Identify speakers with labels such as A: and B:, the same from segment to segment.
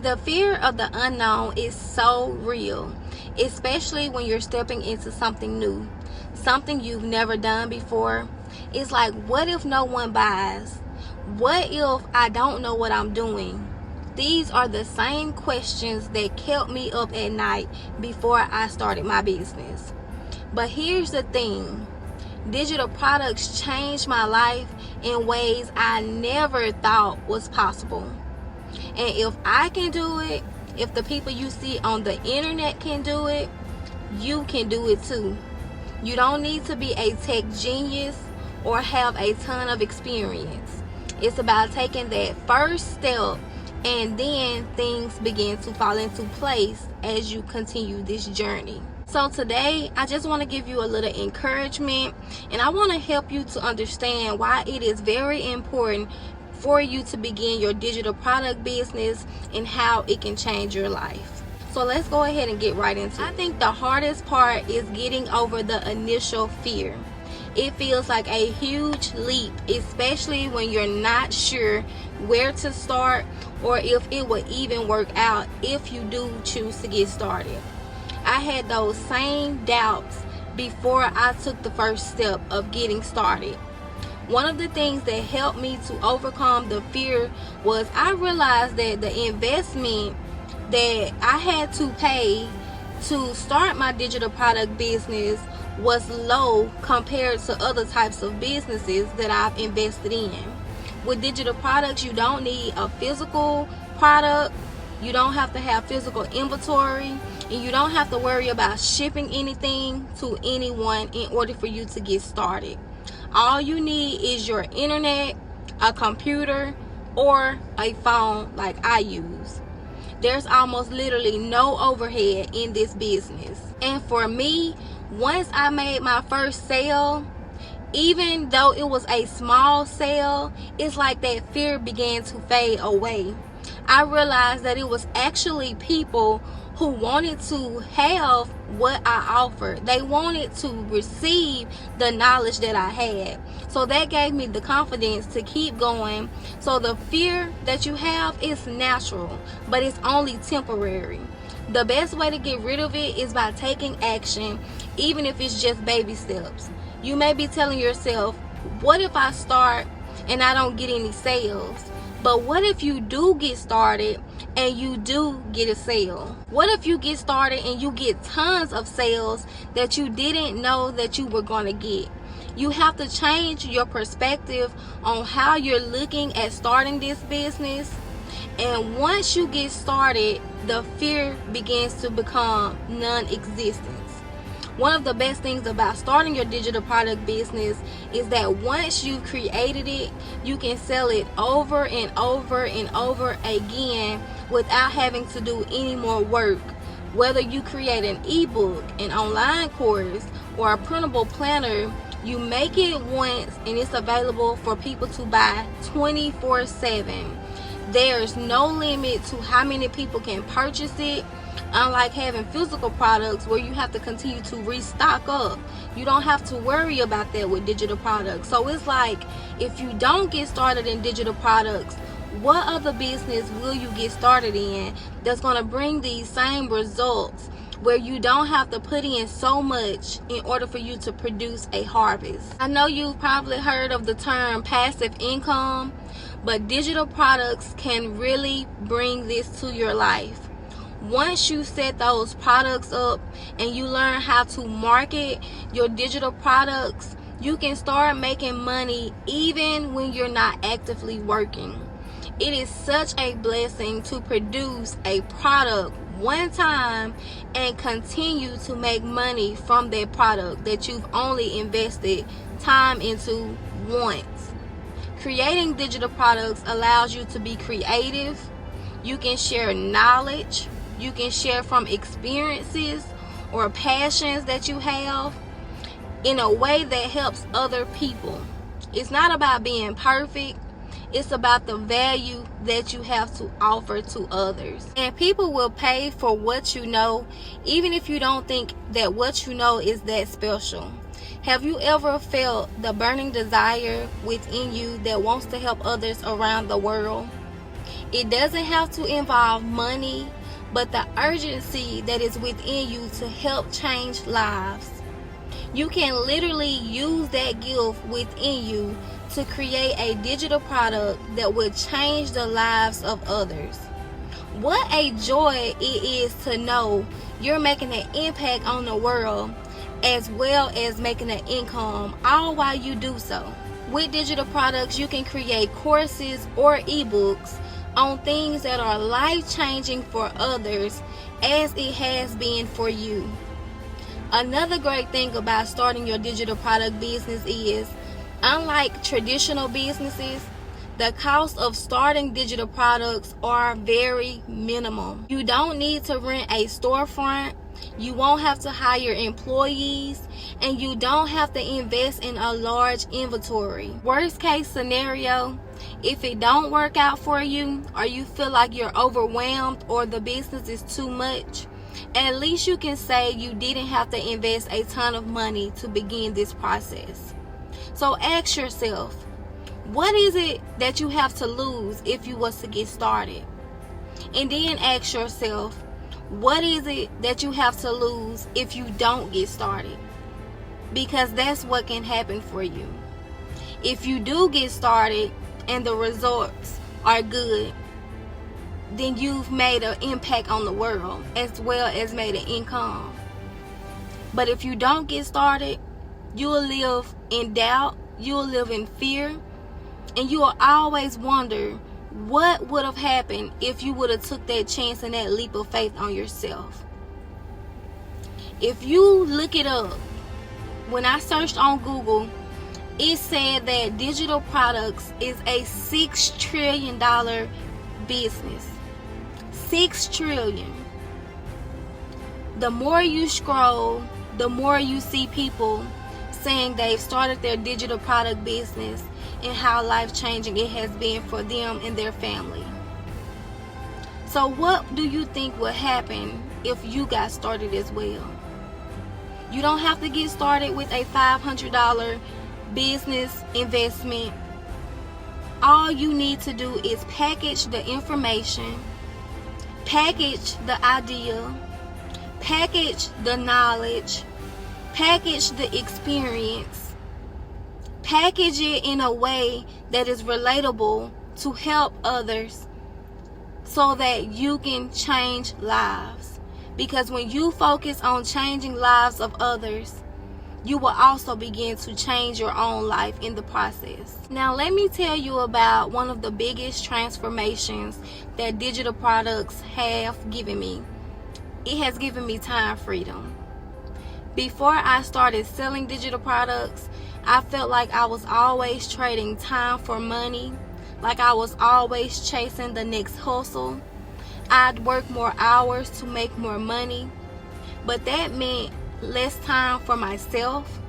A: The fear of the unknown is so real, especially when you're stepping into something new, something you've never done before. It's like, what if no one buys? What if I don't know what I'm doing? These are the same questions that kept me up at night before I started my business. But here's the thing. Digital products changed my life in ways I never thought was possible. And if I can do it, if the people you see on the internet can do it, you can do it too. You don't need to be a tech genius or have a ton of experience. It's about taking that first step, and then things begin to fall into place as you continue this journey. So today, I just want to give you a little encouragement, and I want to help you to understand why it is very important for you to begin your digital product business and how it can change your life. So let's go ahead and get right into it. I think the hardest part is getting over the initial fear. It feels like a huge leap, especially when you're not sure where to start or if it will even work out if you do choose to get started. I had those same doubts before I took the first step of getting started. One of the things that helped me to overcome the fear was I realized that the investment that I had to pay to start my digital product business was low compared to other types of businesses that I've invested in. With digital products, you don't need a physical product, you don't have to have physical inventory, and you don't have to worry about shipping anything to anyone in order for you to get started. All you need is your internet, a computer, or a phone like I use. There's almost literally no overhead in this business. And for me, once I made my first sale, even though it was a small sale, it's like that fear began to fade away. I realized that it was actually people who wanted to have what I offered. They wanted to receive the knowledge that I had. So that gave me the confidence to keep going. So the fear that you have is natural, but it's only temporary. The best way to get rid of it is by taking action, even if it's just baby steps. You may be telling yourself, what if I start and I don't get any sales? But what if you do get started and you do get a sale? What if you get started and you get tons of sales that you didn't know that you were going to get? You have to change your perspective on how you're looking at starting this business. And once you get started, the fear begins to become non-existent. One of the best things about starting your digital product business is that once you've created it, you can sell it over and over and over again without having to do any more work. Whether you create an ebook, an online course, or a printable planner, you make it once and it's available for people to buy 24/7. There's no limit to how many people can purchase it. Unlike having physical products where you have to continue to restock up, you don't have to worry about that with digital products. So it's like, if you don't get started in digital products, what other business will you get started in that's going to bring these same results where you don't have to put in so much in order for you to produce a harvest? I know you've probably heard of the term passive income, but digital products can really bring this to your life. Once you set those products up and you learn how to market your digital products, you can start making money even when you're not actively working. It is such a blessing to produce a product one time and continue to make money from that product that you've only invested time into once. Creating digital products allows you to be creative. You can share knowledge. You can share from experiences or passions that you have in a way that helps other people. It's not about being perfect. It's about the value that you have to offer to others. And people will pay for what you know, even if you don't think that what you know is that special. Have you ever felt the burning desire within you that wants to help others around the world? It doesn't have to involve money, but the urgency that is within you to help change lives. You can literally use that gift within you to create a digital product that will change the lives of others. What a joy it is to know you're making an impact on the world as well as making an income, all while you do so. With digital products, you can create courses or ebooks on things that are life-changing for others as it has been for you. Another great thing about starting your digital product business is, unlike traditional businesses, the cost of starting digital products are very minimal. You don't need to rent a storefront, you won't have to hire employees, and you don't have to invest in a large inventory. Worst case scenario, if it don't work out for you, or you feel like you're overwhelmed or the business is too much, at least you can say you didn't have to invest a ton of money to begin this process. So ask yourself, what is it that you have to lose if you was to get started? And then ask yourself, what is it that you have to lose if you don't get started? Because that's what can happen for you. If you do get started and the results are good, then you've made an impact on the world as well as made an income. But if you don't get started, you'll live in doubt, you'll live in fear, and you will always wonder what would have happened if you would have took that chance and that leap of faith on yourself. If you look it up, when I searched on Google, it said that digital products is a $6 trillion business. $6 trillion. The more you scroll, the more you see people saying they've started their digital product business and how life-changing it has been for them and their family. So what do you think will happen if you got started as well? You don't have to get started with a $500 business investment. All you need to do is package the information, package the idea, package the knowledge, package the experience, package it in a way that is relatable to help others so that you can change lives. Because when you focus on changing lives of others, you will also begin to change your own life in the process. Now let me tell you about one of the biggest transformations that digital products have given me. It has given me time freedom. Before I started selling digital products, I felt like I was always trading time for money, like I was always chasing the next hustle. I'd work more hours to make more money, but that meant less time for myself,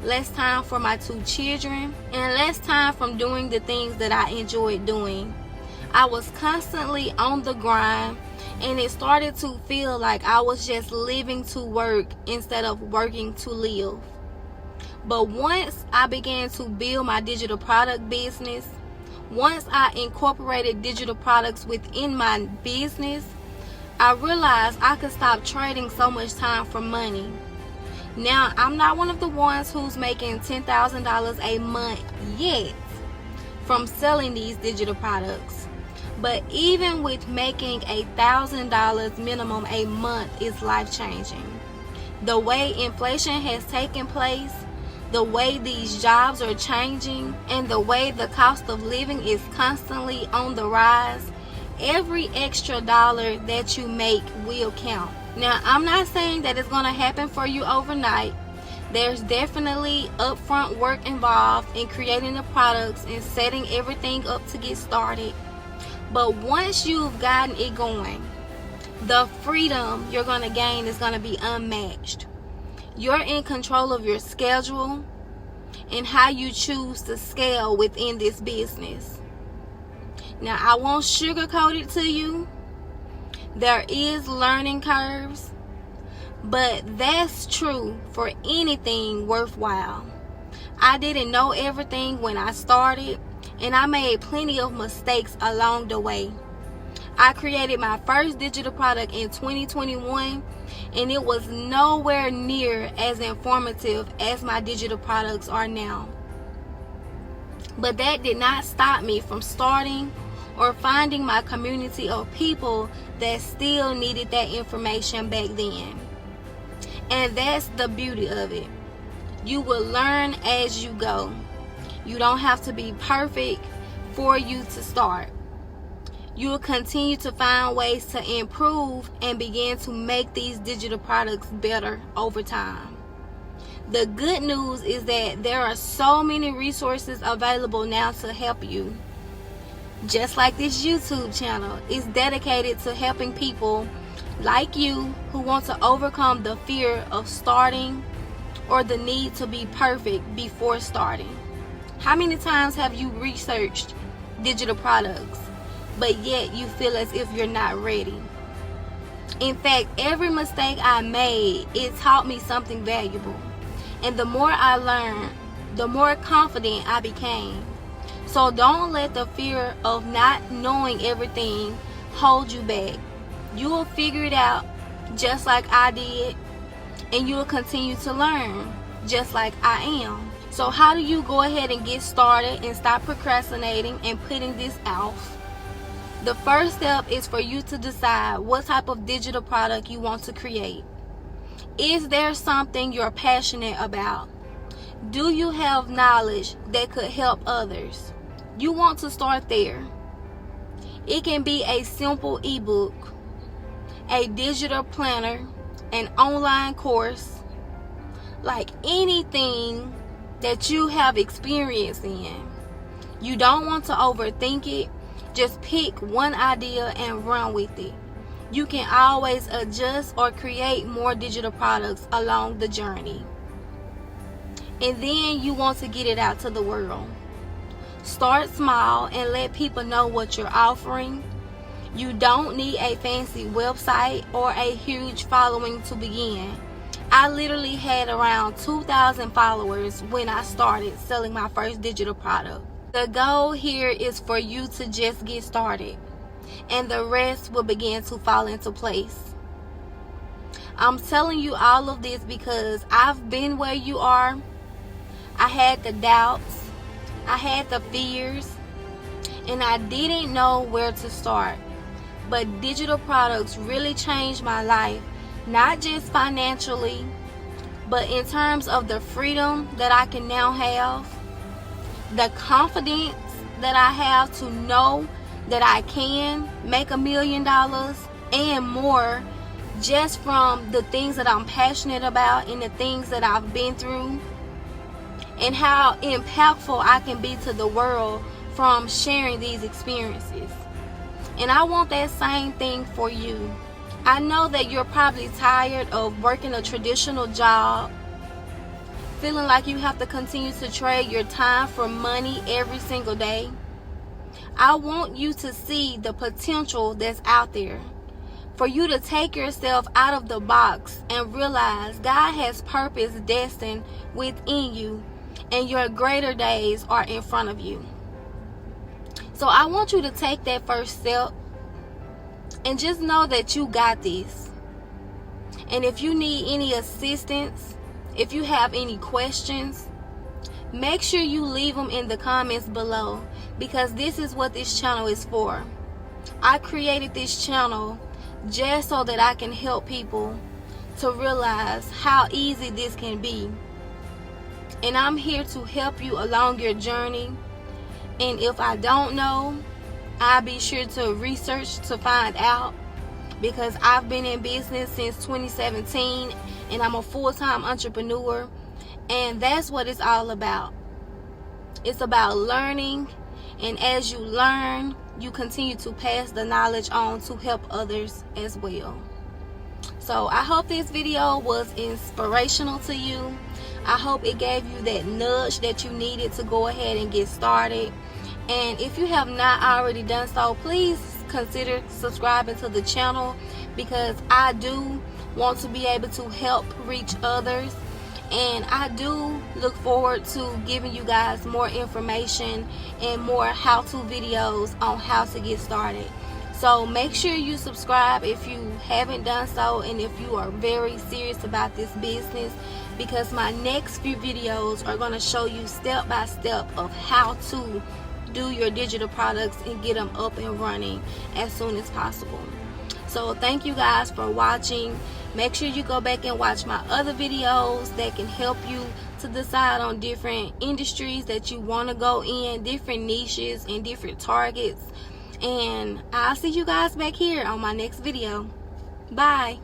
A: less time for my 2 children, and less time from doing the things that I enjoyed doing. I was constantly on the grind, and it started to feel like I was just living to work instead of working to live. But once I began to build my digital product business, once I incorporated digital products within my business, I realized I could stop trading so much time for money. Now, I'm not one of the ones who's making $10,000 a month yet from selling these digital products. But even with making $1,000 minimum a month is life-changing. The way inflation has taken place, the way these jobs are changing, and the way the cost of living is constantly on the rise, every extra dollar that you make will count. Now, I'm not saying that it's going to happen for you overnight. There's definitely upfront work involved in creating the products and setting everything up to get started. But once you've gotten it going, the freedom you're going to gain is going to be unmatched. You're in control of your schedule and how you choose to scale within this business. Now, I won't sugarcoat it to you. There is learning curves, but that's true for anything worthwhile. I didn't know everything when I started, and I made plenty of mistakes along the way. I created my first digital product in 2021, and it was nowhere near as informative as my digital products are now. But that did not stop me from starting or finding my community of people that still needed that information back then. And that's the beauty of it. You will learn as you go. You don't have to be perfect for you to start. You will continue to find ways to improve and begin to make these digital products better over time. The good news is that there are so many resources available now to help you. Just like this YouTube channel is dedicated to helping people like you who want to overcome the fear of starting or the need to be perfect before starting. How many times have you researched digital products, but yet you feel as if you're not ready? In fact, every mistake I made, it taught me something valuable. And the more I learned, the more confident I became. So don't let the fear of not knowing everything hold you back. You will figure it out just like I did, and you will continue to learn just like I am. So how do you go ahead and get started and stop procrastinating and putting this off? The first step is for you to decide what type of digital product you want to create. Is there something you're passionate about? Do you have knowledge that could help others? You want to start there. It can be a simple ebook, a digital planner, an online course, like anything that you have experience in. You don't want to overthink it. Just pick one idea and run with it. You can always adjust or create more digital products along the journey. And then you want to get it out to the world. Start small and let people know what you're offering. You don't need a fancy website or a huge following to begin. I literally had around 2,000 followers when I started selling my first digital product. The goal here is for you to just get started, and the rest will begin to fall into place. I'm telling you all of this because I've been where you are. I had the doubts, I had the fears, and I didn't know where to start. But digital products really changed my life, not just financially, but in terms of the freedom that I can now have, the confidence that I have to know that I can make $1 million and more just from the things that I'm passionate about and the things that I've been through, and how impactful I can be to the world from sharing these experiences. And I want that same thing for you. I know that you're probably tired of working a traditional job, feeling like you have to continue to trade your time for money every single day. I want you to see the potential that's out there, for you to take yourself out of the box and realize God has purpose destined within you, and your greater days are in front of you. So I want you to take that first step and just know that you got this. And if you need any assistance, if you have any questions, make sure you leave them in the comments below, because this is what this channel is for. I created this channel just so that I can help people to realize how easy this can be. And I'm here to help you along your journey. And if I don't know, I'll be sure to research to find out, because I've been in business since 2017 and I'm a full-time entrepreneur, and that's what it's all about. It's about learning, and as you learn, you continue to pass the knowledge on to help others as well. So I hope this video was inspirational to you. I hope it gave you that nudge that you needed to go ahead and get started. And if you have not already done so, please consider subscribing to the channel, because I do want to be able to help reach others, and I do look forward to giving you guys more information and more how-to videos on how to get started. So make sure you subscribe if you haven't done so, and if you are very serious about this business, because my next few videos are going to show you step by step of how to do your digital products and get them up and running as soon as possible. So thank you guys for watching. Make sure you go back and watch my other videos that can help you to decide on different industries that you want to go in, different niches and different targets. And I'll see you guys back here on my next video. Bye.